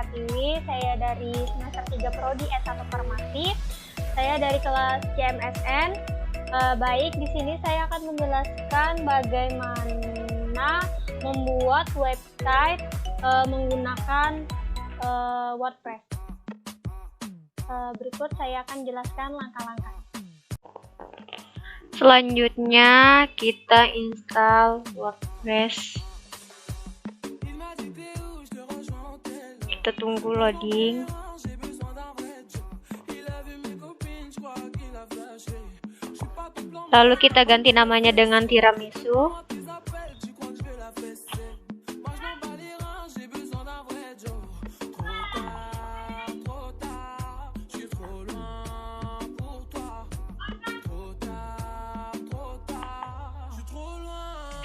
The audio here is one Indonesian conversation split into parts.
Pratiwi, saya dari semester 3 Prodi S1 Farmasi. Saya dari kelas CMSN. Baik, di sini saya akan menjelaskan bagaimana membuat website menggunakan WordPress. Berikut saya akan jelaskan langkah-langkah. Selanjutnya kita install WordPress. Kita tunggu loading. Lalu kita ganti namanya dengan Tiramisu.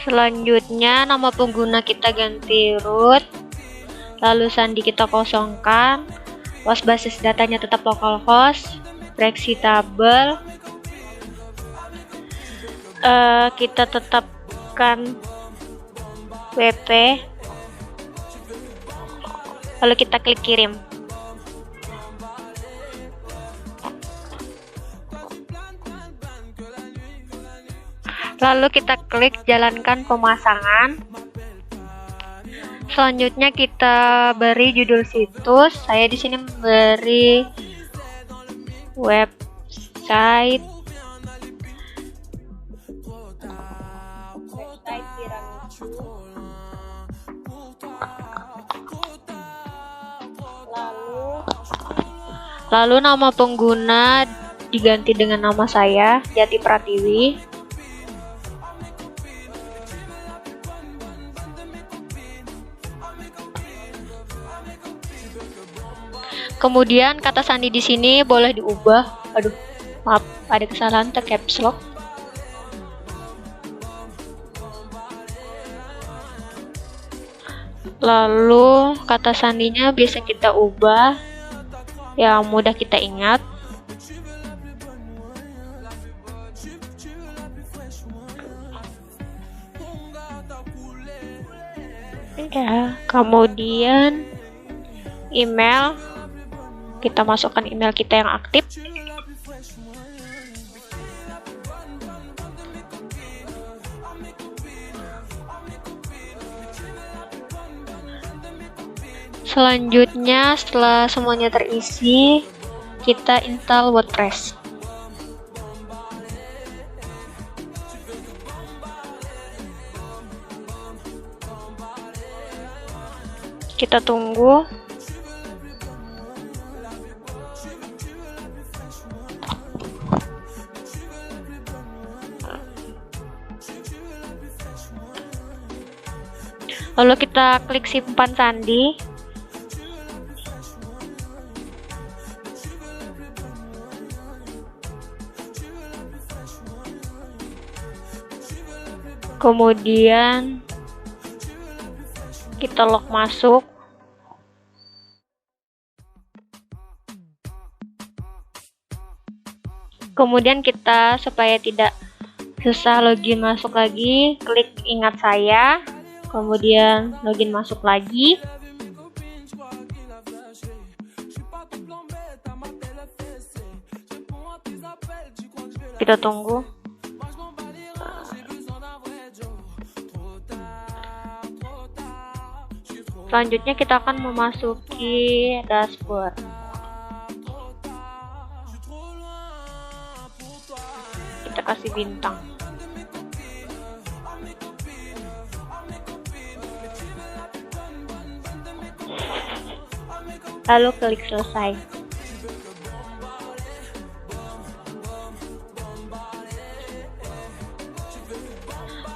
Selanjutnya nama pengguna kita ganti root, lalu sandi kita kosongkan, host basis datanya tetap localhost, fleksibel, kita tetapkan WP, lalu kita klik kirim. Lalu kita klik jalankan pemasangan. Selanjutnya kita beri judul situs. Saya di sini beri website Tiramisu. Lalu nama pengguna diganti dengan nama saya, Jati Pratiwi. Kemudian kata sandi di sini boleh diubah. Aduh, maaf, ada kesalahan, caps lock. Lalu kata sandinya bisa kita ubah yang mudah kita ingat. Ya, kemudian email. Kita masukkan email kita yang aktif. Selanjutnya, setelah semuanya terisi, kita install WordPress. Kita tunggu. Lalu kita klik simpan sandi. Kemudian kita log masuk. Kemudian kita, supaya tidak susah login masuk lagi, klik ingat saya. Kemudian login masuk lagi. Kita tunggu. Selanjutnya kita akan memasuki dashboard. Kita kasih bintang. Lalu klik selesai.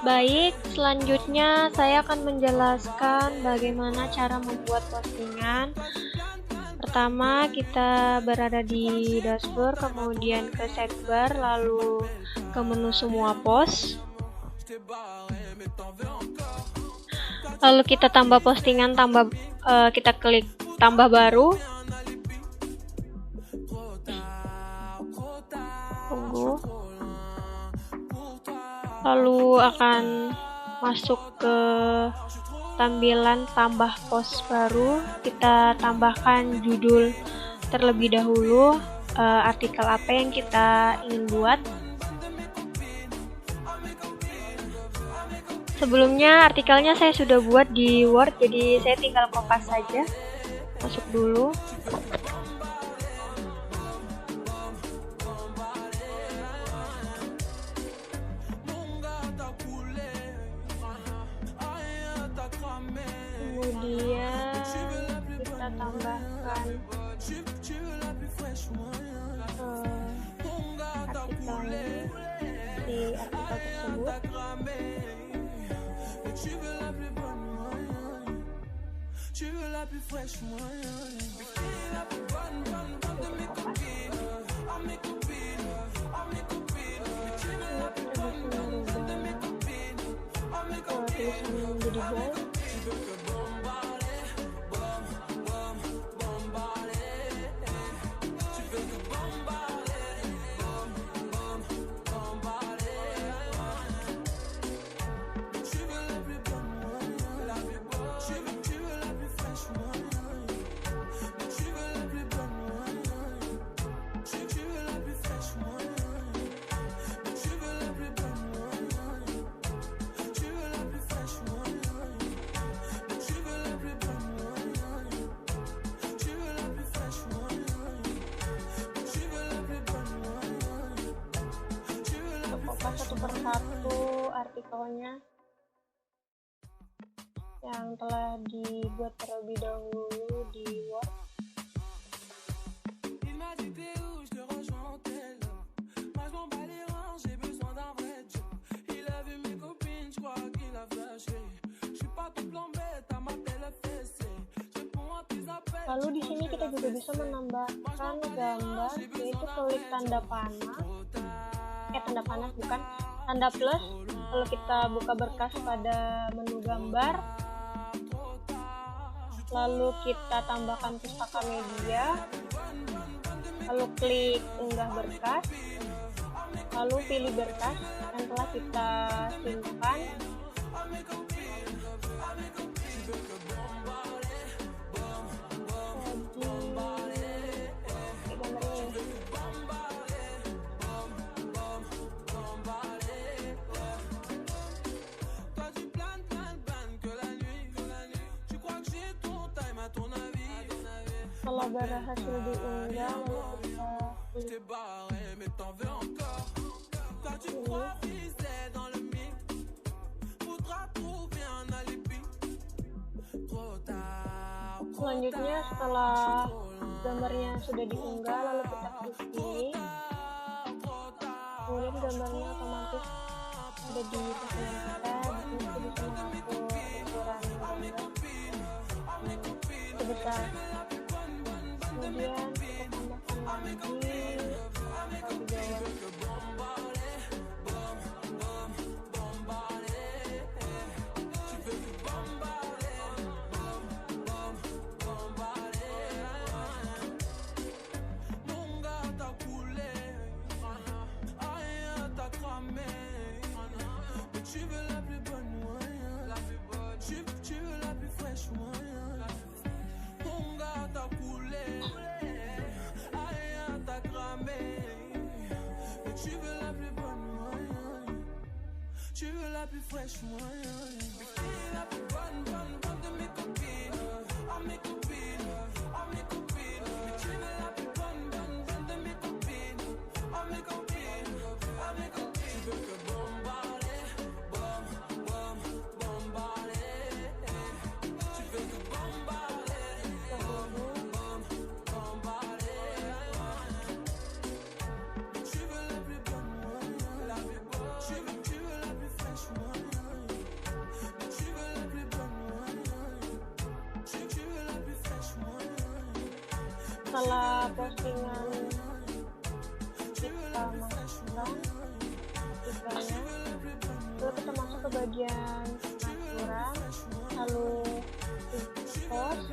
Baik, selanjutnya saya akan menjelaskan bagaimana cara membuat postingan. Pertama, kita berada di dashboard, kemudian ke sidebar, lalu ke menu semua post. Lalu kita tambah postingan, kita klik tambah baru. Tunggu. Lalu akan masuk ke tampilan tambah post baru, kita tambahkan judul terlebih dahulu, artikel apa yang kita ingin buat. Sebelumnya artikelnya saya sudah buat di Word, jadi saya tinggal kopas saja. Masuk dulu. Kemudian kita tambahkan artikelnya di artikel tersebut. Tulisan menjadi bold. Satu persatu artikelnya yang telah dibuat terlebih dahulu di Word. Lalu di sini kita juga bisa menambahkan gambar, yaitu klik tanda panah, tanda plus. Lalu kita buka berkas pada menu gambar, lalu kita tambahkan pustaka media, lalu klik unggah berkas, lalu pilih berkas yang telah kita simpan. Setelah berhasil diunggah, lalu kita selanjutnya, setelah gambarnya sudah diunggah, lalu kita klik pilih, kemudian gambarnya otomatis ada di postingan kita. Di sini kita bisa mengatur ukuran gambar sebesar. Kemudian kita tambahkan lagi di bawah. Tu veux la plus fraîche, moi, la plus bonne de mes copines, mes copines, mes copines. Tu veux la plus bonne de mes copines, mes copines, mes copines. Tu veux que bombarder, bombarder. Tu veux que bombarder, bombarder. Tu veux la plus bonne, la plus bonne. Tu veux la plus fraîche, moi. Tu veux la plus bonne, tu veux la plus fraîche, moi. Setelah postingan kita masukkan stikernya, lalu kita masuk ke bagian pengaturan, lalu post,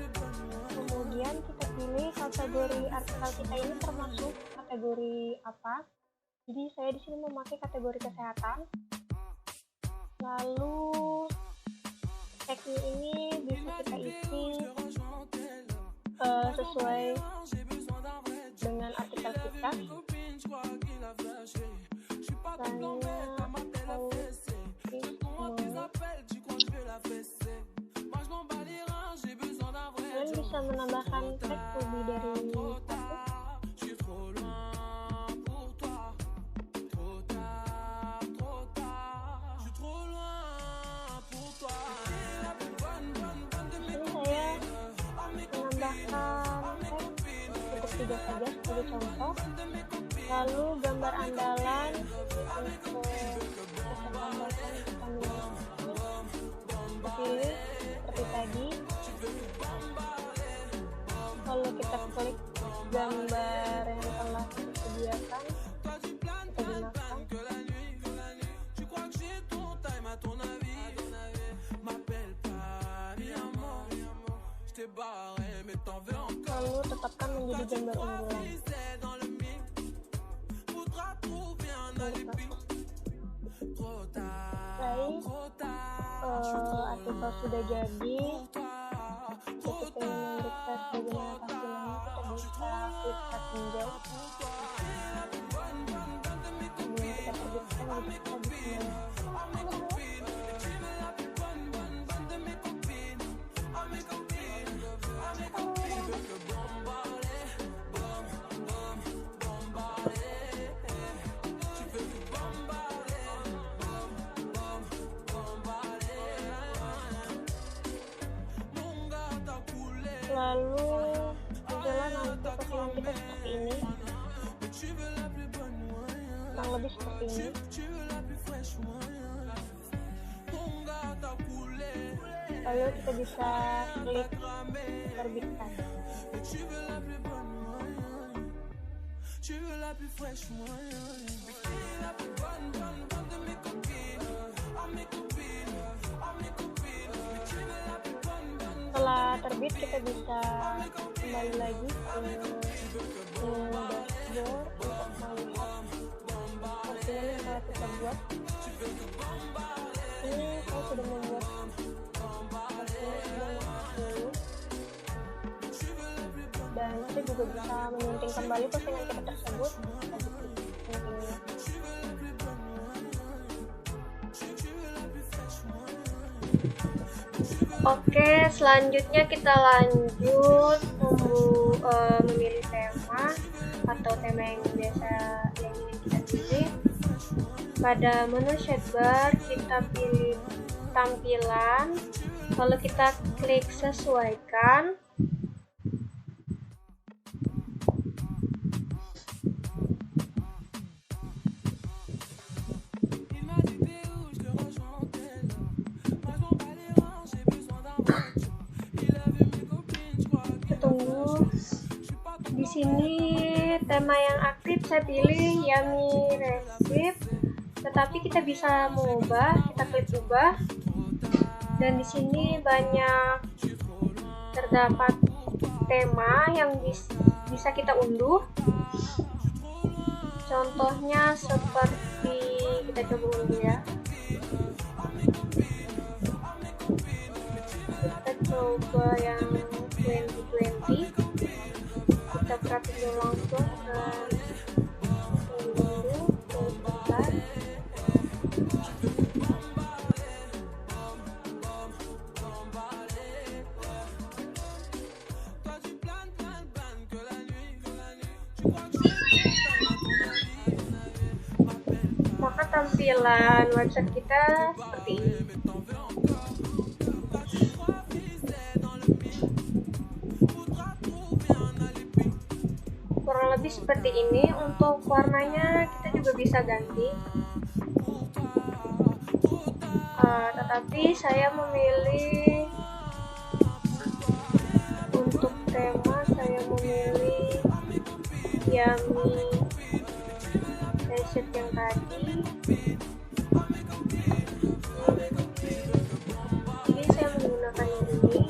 kemudian kita pilih kategori artikel kita ini termasuk kategori apa. Jadi saya di sini memakai kategori kesehatan. Lalu tagnya ini bisa kita isi sesuai dengan artikel kita. Kalian bisa menambahkan tag lebih dari satu. Tiga saja sebagai contoh. Lalu gambar andalan untuk kita tambahkan kita pilih seperti tadi. Lalu kita klik gambar yang telah disediakan, kita gunakan. Lalu tetapkan menjadi gambar unggulan. Baik, artikel sudah jadi. Jika kita ingin refresh bagaimana tampilannya, kita bisa klik pinjau. Kemudian kita terbitkan di sini. Lalu muncullah nanti postingan kita seperti ini, kurang lebih seperti ini. Lalu kita bisa klik terbitkan. Setelah terbit, kita bisa kembali lagi ke dashboard untuk melihat postingan yang telah kita buat. Ini saya sudah membuat postingan sebanyak 10, dan kita juga bisa menyunting kembali postingan kita tersebut. Oke, selanjutnya kita lanjut memilih tema atau tema yang biasa yang ingin kita pilih. Pada menu sidebar kita pilih tampilan, lalu kita klik sesuaikan. Di sini tema yang aktif saya pilih Yummy Recipe, tetapi kita bisa mengubah, kita klik ubah, dan di sini banyak terdapat tema yang bisa kita unduh. Contohnya seperti, kita coba unduh ya. Kita coba yang 2020. Kita perhatikan langsung dan unduh sebentar. Maka tampilan website kita seperti ini. Kurang lebih seperti ini. Untuk warnanya kita juga bisa ganti, tetapi saya memilih untuk tema, saya memilih Yummy Recipe yang tadi. Jadi saya menggunakan yang ini.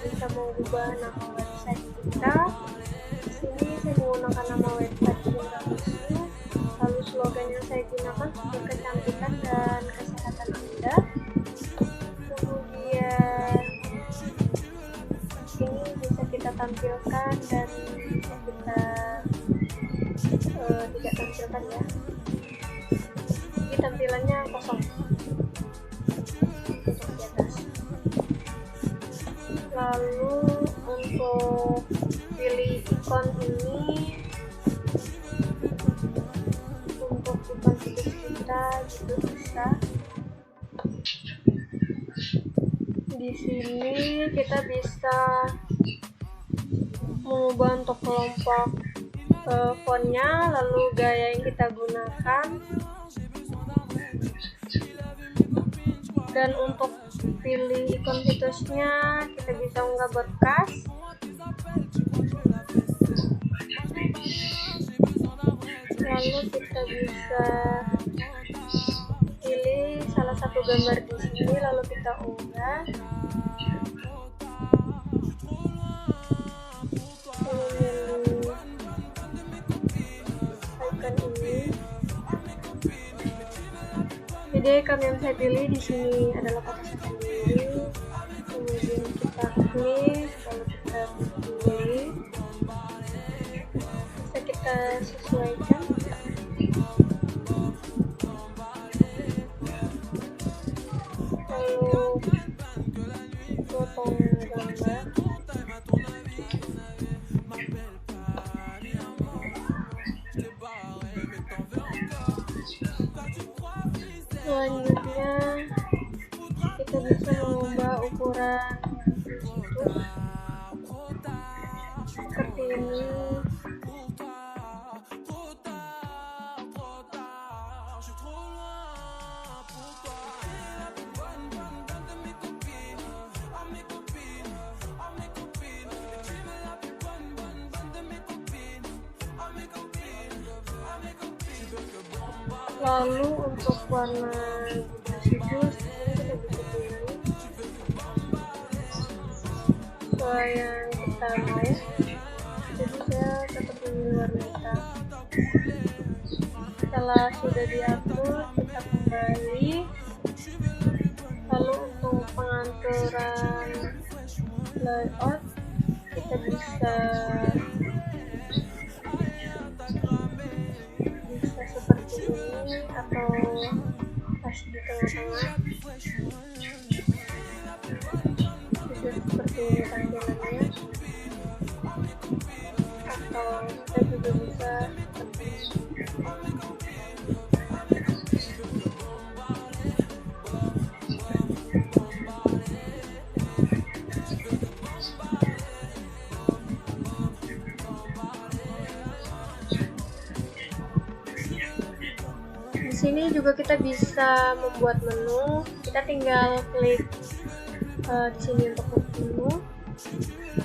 bisa mengubah nama website kita. Di sini saya menggunakan nama website Cinta Musu. Lalu slogan yang saya gunakan untuk kecantikan dan kesehatan Anda. Kemudian ini bisa kita tampilkan dan bisa kita tidak tampilkan ya. Jadi tampilannya kosong untuk di atas. Lalu untuk pilih ikon ini, untuk ikon situs kita gitu bisa. Di sini kita bisa mengubah untuk kelompok fontnya, lalu gaya yang kita gunakan, dan untuk pilih ikon situsnya kita bisa unggah broadcast. Lalu kita bisa pilih salah satu gambar di sini, lalu kita unggah. Jadi ikon yang saya pilih di sini adalah foto saya sendiri. Kemudian kita klik, lalu kita pilih, bisa kita sesuaikan. Lalu potong gambar. Selanjutnya kita bisa mengubah ukuran situs seperti ini. Lalu untuk warna situs ini kita bisa pilih sesuai yang kita mau. Jadi saya tetap pilih warna hitam. Setelah sudah diatur, kita kembali. Lalu untuk pengaturan layout kita bisa seperti ini atau pas di tengah-tengah, bisa seperti ini tampilannya, atau kita juga bisa seperti ini. Di sini juga kita bisa membuat menu. Kita tinggal klik di sini untuk menu.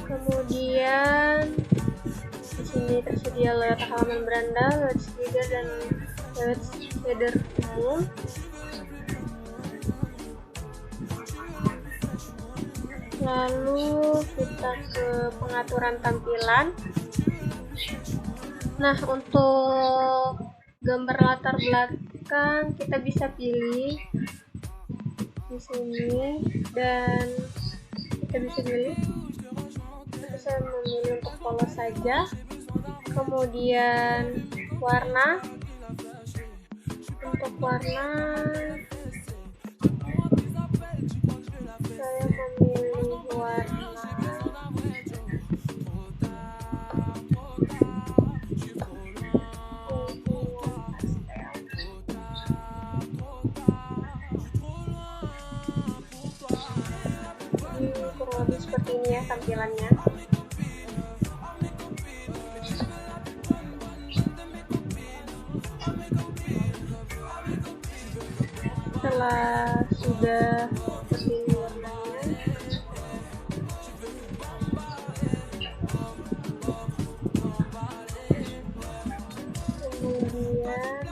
Kemudian di sini tersedia layout halaman beranda, layout slider, dan layout shader umum. Lalu kita ke pengaturan tampilan. Nah, untuk gambar latar belakang kita bisa pilih di sini, dan kita bisa pilih. Saya memilih untuk polos saja. Kemudian warna. Untuk warna saya memilih warna kurang lebih seperti ini ya tampilannya. Setelah sudah seperti ini warnanya, kemudian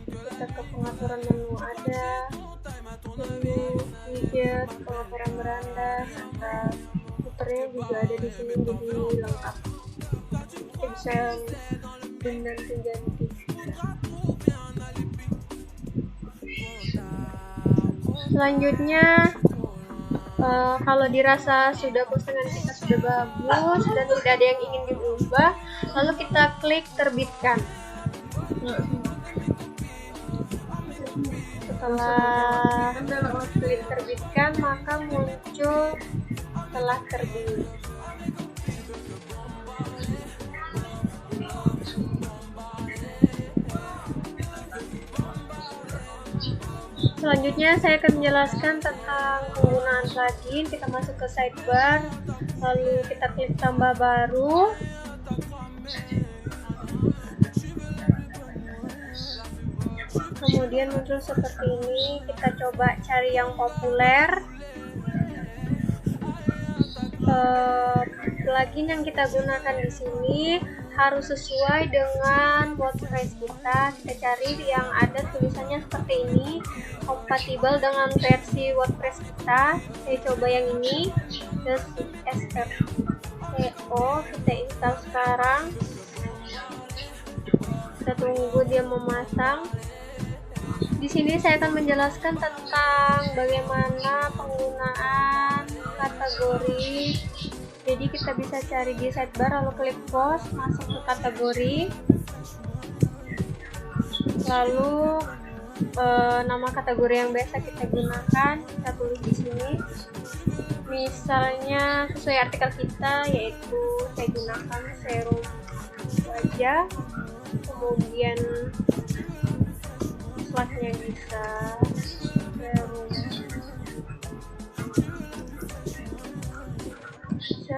kita ke pengaturan menu, ada menu widget, pengaturan beranda, serta gambarnya juga ada di sini, jadi lengkap. Kita bisa ganti. Selanjutnya kalau dirasa sudah postingan kita sudah bagus dan tidak ada yang ingin diubah, lalu kita klik terbitkan. Setelah klik terbitkan, maka muncul telah terbit. Selanjutnya saya akan menjelaskan tentang penggunaan plugin. Kita masuk ke sidebar, lalu kita klik tambah baru. Kemudian muncul seperti ini. Kita coba cari yang populer. Plugin yang kita gunakan di sini harus sesuai dengan WordPress kita. Kita cari yang ada tulisannya seperti ini, kompatibel dengan versi WordPress kita. Saya coba yang ini, SRCO. Kita install sekarang. Kita tunggu dia memasang. Di sini saya akan menjelaskan tentang bagaimana penggunaan kategori. Jadi kita bisa cari di sidebar, lalu klik post, masuk ke kategori, lalu nama kategori yang biasa kita gunakan kita tulis di sini. Misalnya sesuai artikel kita, yaitu saya gunakan serum wajah, kemudian slide-nya bisa serum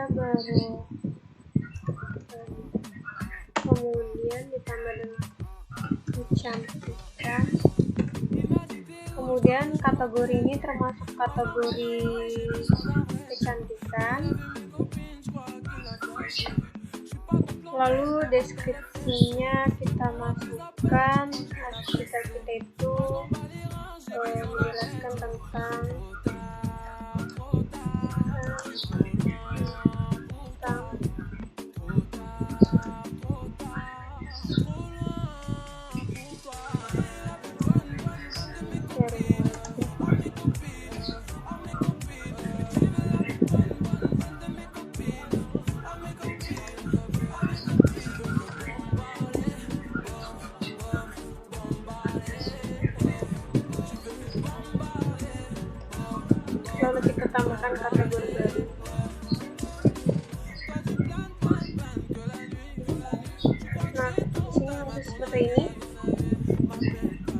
baru, kemudian ditambah dengan kecantikan. Kemudian kategori ini termasuk kategori kecantikan. Lalu deskripsinya kita masukkan. Artikel kita itu menjelaskan tentang lalu kita tambahkan kategori baru. Nah, di sini muncul seperti ini.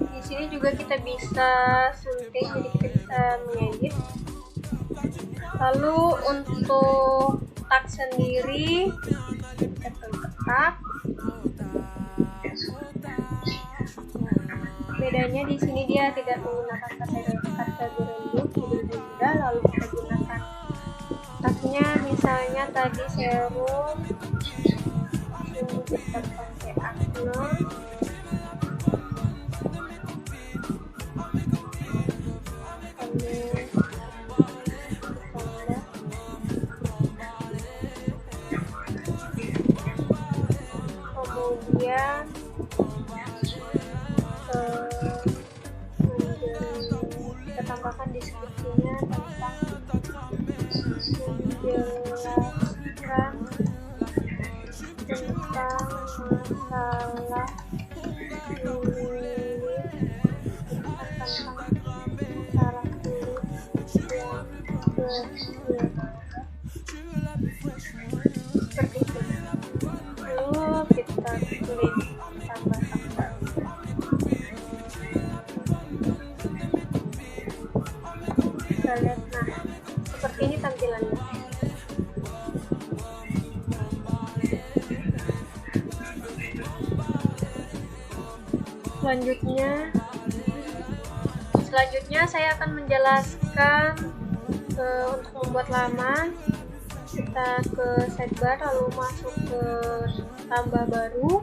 Di sini juga kita bisa sunting, jadi kita bisa mengedit. Lalu untuk tag sendiri kita klik tag. Bedanya di sini dia tidak menggunakan kategori look, jadi lalu kita gunakan tagnya, misalnya tadi serum, ini kita pakai acne, kemudian kita tambahkan deskripsinya tentang menjelaskan tentang masalah kulit, yang seperti itu. Lalu kita klik tambah. Kita lihat, nah seperti ini tampilannya. Selanjutnya saya akan menjelaskan untuk membuat laman. Kita ke sidebar, lalu masuk ke tambah baru.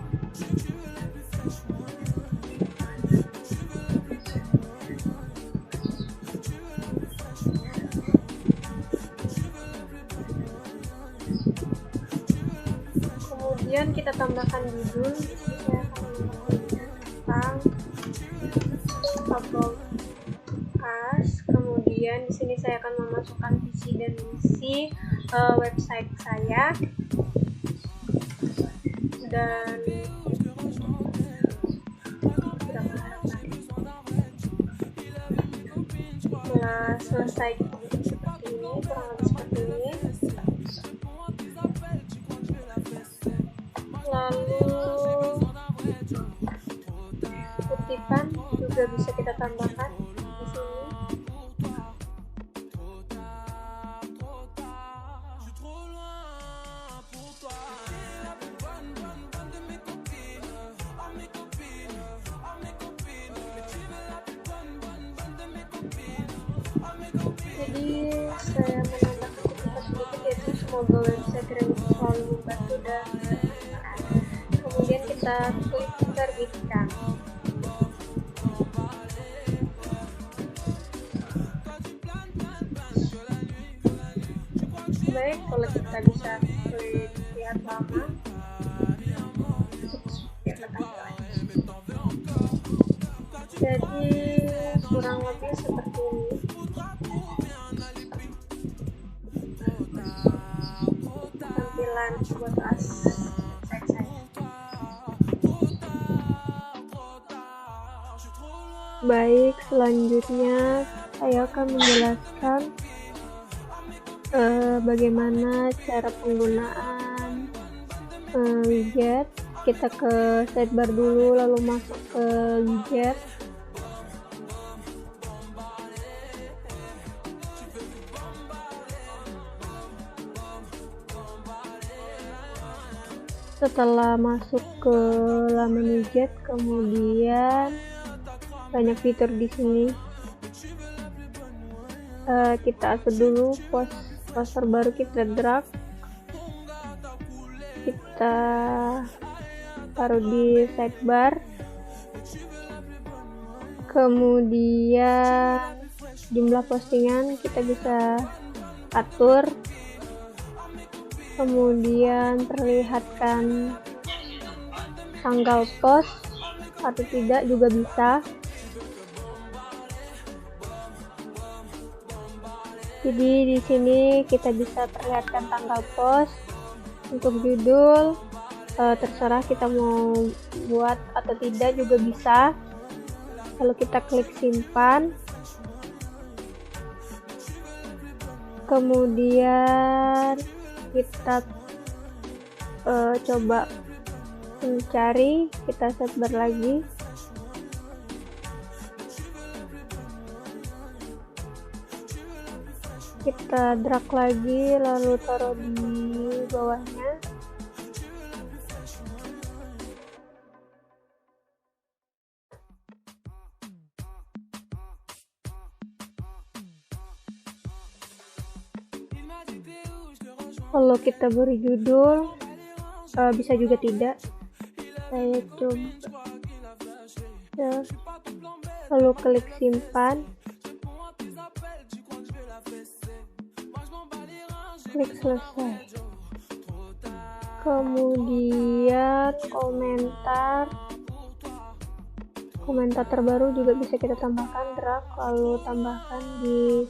Kemudian kita tambahkan judul. Di sini saya akan menambahkan tentang about us. Kemudian di sini saya akan memasukkan visi dan misi website saya, dan setelah selesai seperti ini, kurang lebih seperti ini. Lalu kutipan juga bisa kita tambahkan di sini. Jadi saya menambahkan kutipan sedikit, yaitu semoga website Remix selalu membantu dan bermanfaat. Kemudian kita klik terbitkan. Baik, kalau kita bisa klik lihat lama, jadi kurang lebih seperti ini. Tampilan buat website saya. Baik, selanjutnya saya akan menjelaskan bagaimana cara penggunaan widget. Kita ke sidebar dulu, lalu masuk ke widget. Setelah masuk ke laman widget, kemudian banyak fitur di sini. Kita atur dulu poster baru, kita drag, kita taruh di sidebar. Kemudian jumlah postingan kita bisa atur, kemudian perlihatkan tanggal post atau tidak juga bisa. Jadi di sini kita bisa perlihatkan tanggal post. Untuk judul terserah kita mau buat atau tidak juga bisa. Lalu kita klik simpan. Kemudian kita coba mencari, kita sidebar lagi. Kita drag lagi, lalu taruh di bawahnya. Kalau kita beri judul, bisa juga tidak. Saya coba ya. Lalu klik simpan, klik selesai. Kemudian komentar terbaru juga bisa kita tambahkan, drag lalu tambahkan di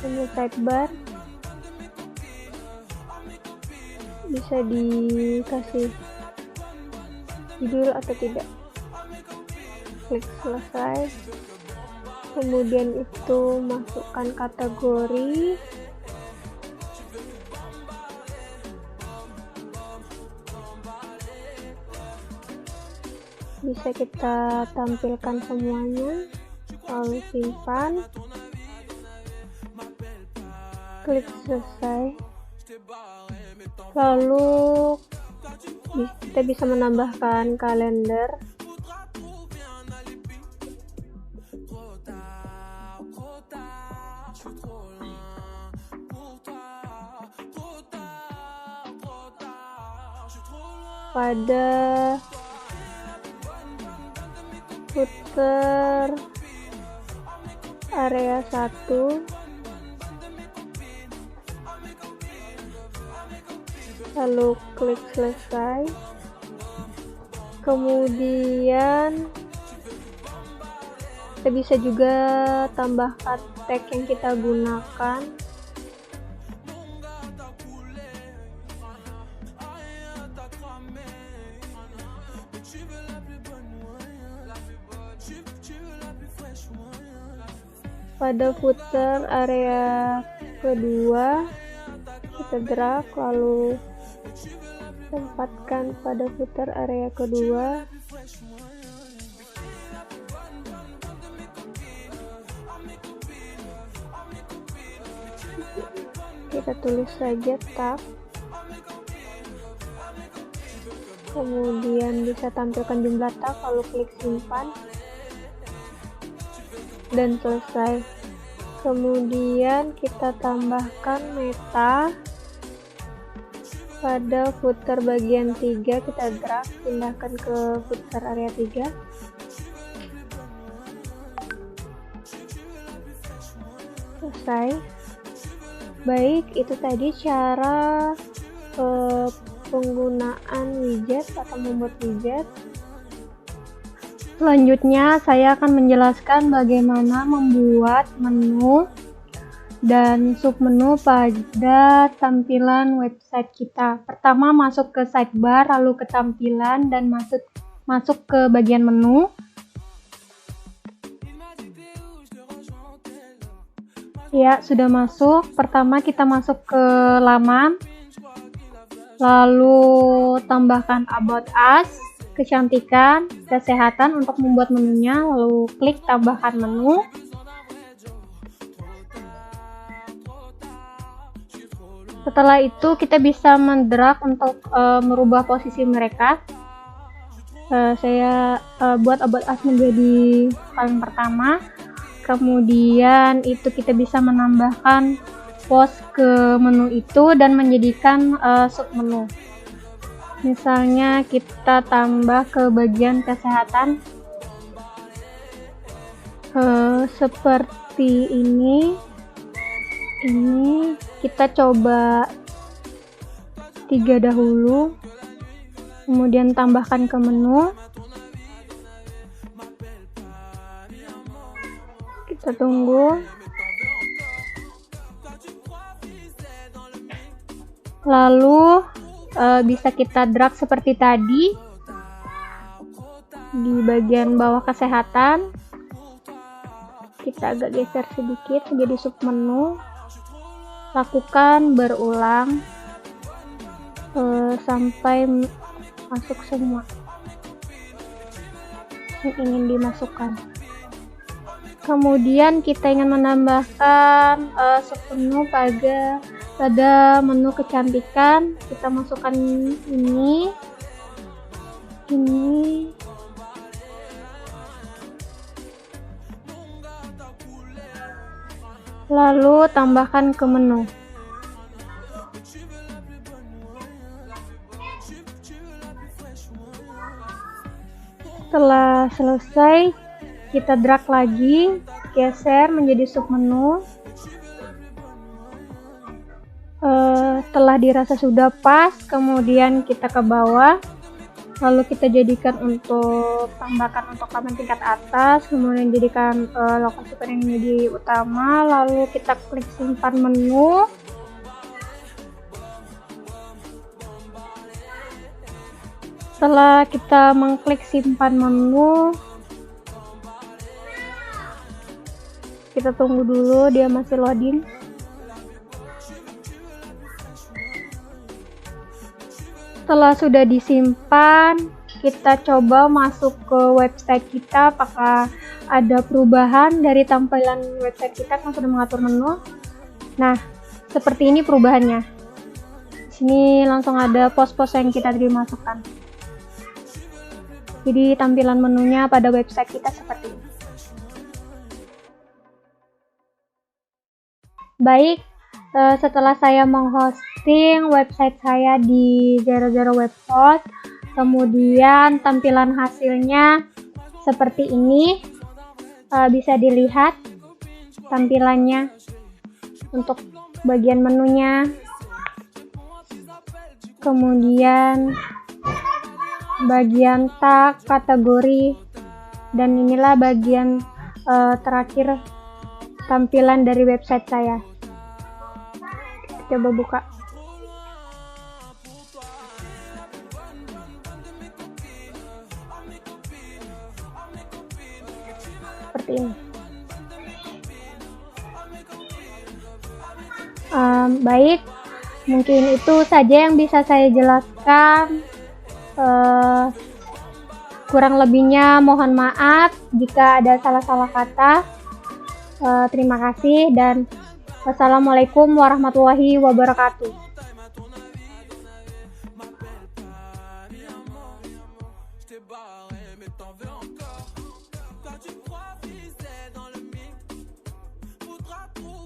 menu sidebar. Bisa dikasih judul atau tidak. Klik selesai. Kemudian itu masukkan kategori. Bisa kita tampilkan semuanya, lalu simpan, klik selesai. Lalu kita bisa menambahkan kalender. Pada footer area 1, lalu klik selesai. Kemudian kita bisa juga tambahkan tag yang kita gunakan. Pada footer area kedua kita drag lalu tempatkan pada footer area kedua. Kita tulis saja tab, kemudian bisa tampilkan jumlah tab, lalu klik simpan dan selesai. Kemudian kita tambahkan meta pada footer bagian 3, kita drag pindahkan ke footer area 3. Selesai. Baik, itu tadi cara penggunaan widget atau membuat widget. Selanjutnya saya akan menjelaskan bagaimana membuat menu dan submenu pada tampilan website kita. Pertama masuk ke sidebar, lalu ke tampilan dan masuk ke bagian menu. Ya, sudah masuk. Pertama kita masuk ke laman, lalu tambahkan about us, kecantikan, kesehatan untuk membuat menunya, lalu klik tambahkan menu. Setelah itu kita bisa mendrag untuk merubah posisi mereka. Saya buat about us menjadi paling pertama. Kemudian itu kita bisa menambahkan post ke menu itu dan menjadikan submenu. Misalnya kita tambah ke bagian kesehatan seperti ini kita coba 3 dahulu, kemudian tambahkan ke menu. Kita tunggu. Lalu bisa kita drag seperti tadi di bagian bawah kesehatan. Kita agak geser sedikit menjadi submenu. Lakukan berulang sampai masuk semua yang ingin dimasukkan. Kemudian kita ingin menambahkan submenu pada menu kecantikan. Kita masukkan ini, lalu tambahkan ke menu. Setelah selesai, kita drag lagi, geser menjadi submenu. Setelah dirasa sudah pas, kemudian kita ke bawah, lalu kita jadikan untuk tambahkan untuk halaman tingkat atas, kemudian jadikan lokasi paling menjadi utama, lalu kita klik simpan menu. Setelah kita mengklik simpan menu, kita tunggu dulu, dia masih loading. Setelah sudah disimpan, kita coba masuk ke website kita, apakah ada perubahan dari tampilan website kita yang sudah mengatur menu. Nah, seperti ini perubahannya. Di sini langsung ada pos-pos yang kita dimasukkan. Jadi tampilan menunya pada website kita seperti ini. Baik, setelah saya menghosting website saya di 00 Webhost, kemudian tampilan hasilnya seperti ini. Bisa dilihat tampilannya untuk bagian menunya. kemudian bagian tag, kategori, dan inilah bagian terakhir tampilan dari website saya. Coba buka. Seperti ini. Baik, mungkin itu saja yang bisa saya jelaskan. Kurang lebihnya mohon maaf jika ada salah-salah kata. Terima kasih dan wassalamualaikum warahmatullahi wabarakatuh. Quand tu crois viser dans le mix, faudra trouver